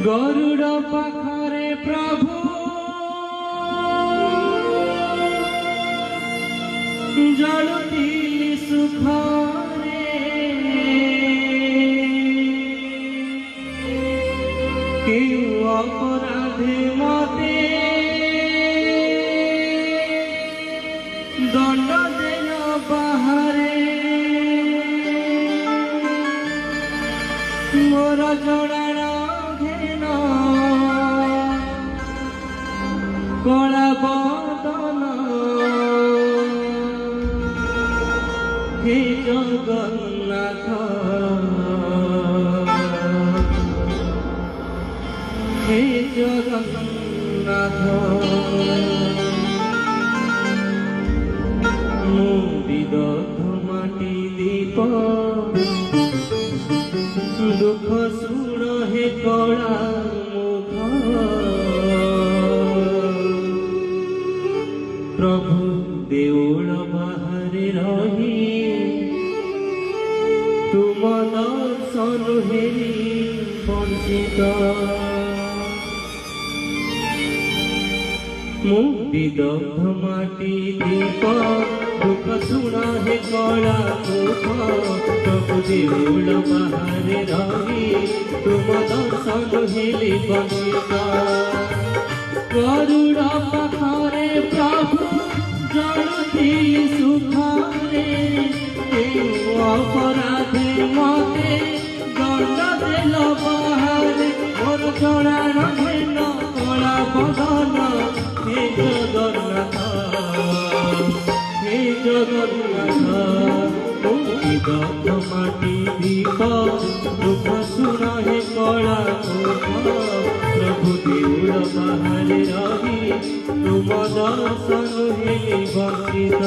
गरुड़ पाखरे प्रभु जलुथिली सुखरे केउ अपराधे मते दंड देल बाहरे मोर जड़ार घेन कला बदन हे जगन्नाथ हे जगन्नाथ विदग्ध माटी दीप दुख सुण हे कला मुख प्रभु देउल बाहरे रही तुम दर्शन हेरी वंचित विदग्ध माटी दीप दुख सुना हे कला मुख प्रभु देउल बाहरे रही तुम दर्शन हेली वंचित गरुड़ पाखरे प्रभु जलुथिली सुखरे केउ अपराधे मते दंड देल बाहरे मोर जड़ार घेन कला बदन हे जगन्नाथ हे जगन्नाथ विदग्ध माटी दीप दुख सुन हे कला मुख प्रभु देउल बाहरे रही तुम दर्शन हेली वंचित।